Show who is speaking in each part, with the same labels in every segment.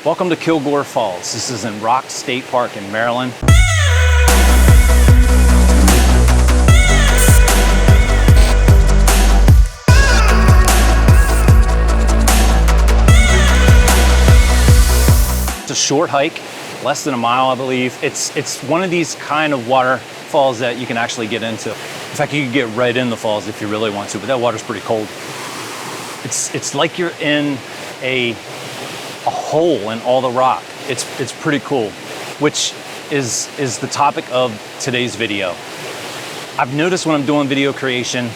Speaker 1: Welcome to Kilgore Falls. This is in Rock State Park in Maryland. It's a short hike, less than a mile, I believe. It's one of these kind of waterfalls that you can actually get into. In fact, you can get right in the falls if you really want to, but that water's pretty cold. It's like you're in a hole in all the rock. It's pretty cool, which is the topic of today's video. I've noticed when I'm doing video creation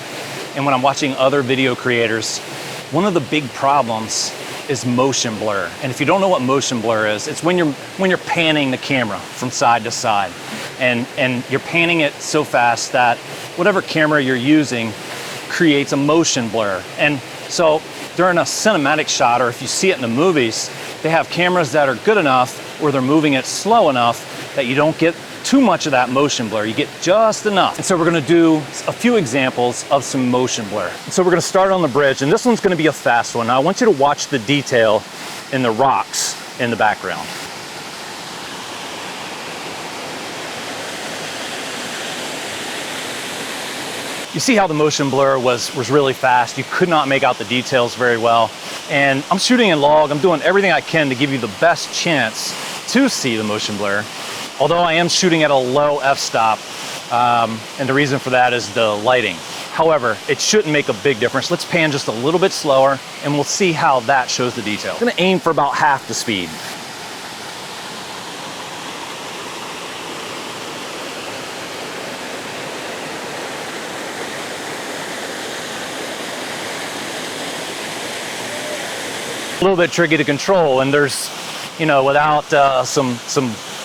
Speaker 1: and when I'm watching other video creators, one of the big problems is motion blur. And if you don't know what motion blur is, it's when you're panning the camera from side to side, and you're panning it so fast that whatever camera you're using creates a motion blur. And so during a cinematic shot, or if you see it in the movies, they have cameras that are good enough or they're moving it slow enough that you don't get too much of that motion blur. You get just enough. And so we're gonna do a few examples of some motion blur. So we're gonna start on the bridge, and this one's gonna be a fast one. Now I want you to watch the detail in the rocks in the background. You see how the motion blur was really fast. You could not make out the details very well. And I'm shooting in log. I'm doing everything I can to give you the best chance to see the motion blur. Although I am shooting at a low f-stop, and the reason for that is the lighting. However, it shouldn't make a big difference. Let's pan just a little bit slower, and we'll see how that shows the detail. I'm gonna aim for about half the speed. A little bit tricky to control, and there's, without some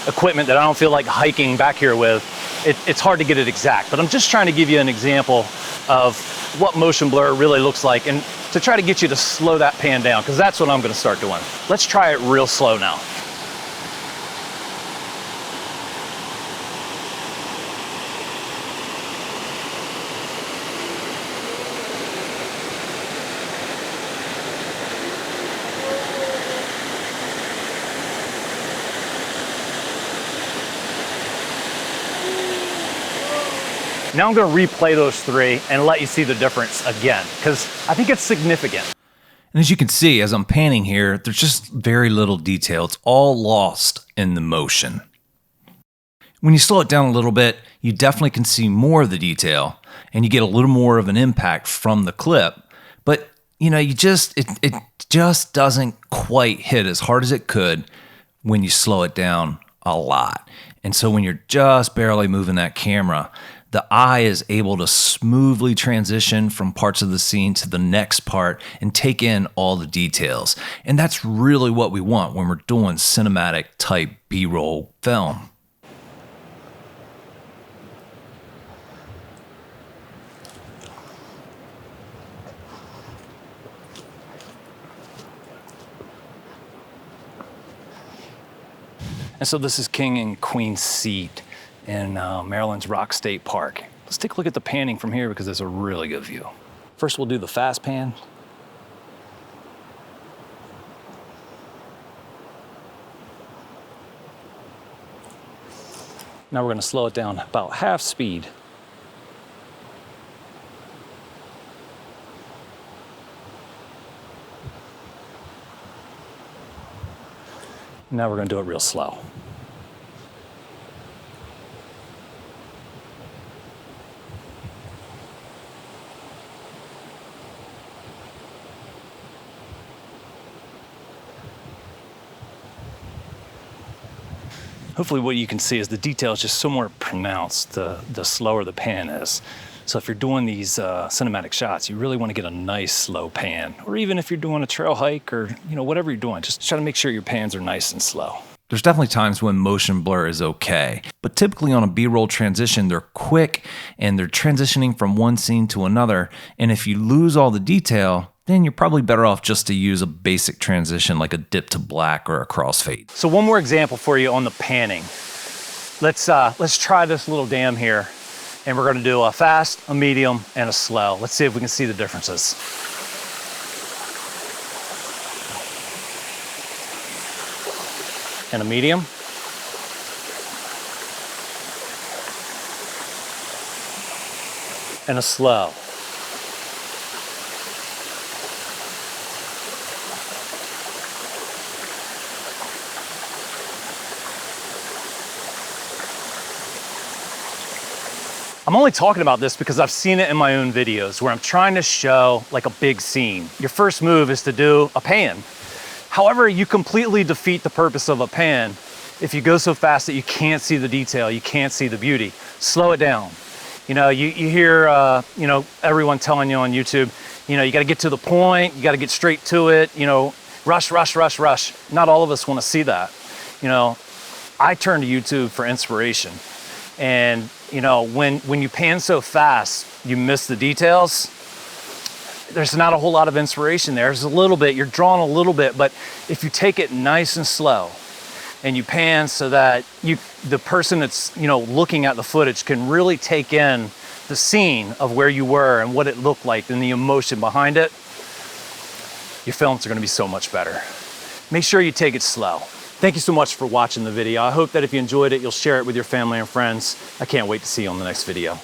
Speaker 1: equipment that I don't feel like hiking back here with, it's hard to get it exact. But I'm just trying to give you an example of what motion blur really looks like, and to try to get you to slow that pan down, because that's what I'm going to start doing. Let's try it real slow now. Now I'm going to replay those three and let you see the difference again, because I think it's significant.
Speaker 2: And as you can see, as I'm panning here, there's just very little detail. It's all lost in the motion. When you slow it down a little bit, you definitely can see more of the detail, and you get a little more of an impact from the clip. But it just doesn't quite hit as hard as it could when you slow it down a lot. And so when you're just barely moving that camera, the eye is able to smoothly transition from parts of the scene to the next part and take in all the details. And that's really what we want when we're doing cinematic type B-roll film.
Speaker 1: And so this is King and Queen's Seat in Maryland's Rock State Park. Let's take a look at the panning from here, because it's a really good view. First we'll do the fast pan. Now we're going to slow it down about half speed. Now we're going to do it real slow. Hopefully what you can see is the detail is just so more pronounced the slower the pan is. So if you're doing these cinematic shots, you really want to get a nice slow pan. Or even if you're doing a trail hike or whatever you're doing, just try to make sure your pans are nice and slow.
Speaker 2: There's definitely times when motion blur is okay, but typically on a B-roll transition, they're quick and they're transitioning from one scene to another. And if you lose all the detail, then you're probably better off just to use a basic transition like a dip to black or a crossfade.
Speaker 1: So one more example for you on the panning. Let's try this little dam here, and we're going to do a fast, a medium, and a slow. Let's see if we can see the differences. and a medium. And a slow. I'm only talking about this because I've seen it in my own videos where I'm trying to show like a big scene. Your first move is to do a pan. However, you completely defeat the purpose of a pan if you go so fast that you can't see the detail, you can't see the beauty. Slow it down. You know, you hear, you know, everyone telling you on YouTube, you know, you got to get to the point, you got to get straight to it, you know, rush, rush, rush, rush. Not all of us want to see that. You know, I turn to YouTube for inspiration. And, you know, when you pan so fast, you miss the details. There's not a whole lot of inspiration there. There's a little bit, you're drawing a little bit, but if you take it nice and slow and you pan so that the person that's, you know, looking at the footage can really take in the scene of where you were and what it looked like and the emotion behind it, your films are going to be so much better. Make sure you take it slow. Thank you so much for watching the video. I hope that if you enjoyed it, you'll share it with your family and friends. I can't wait to see you on the next video.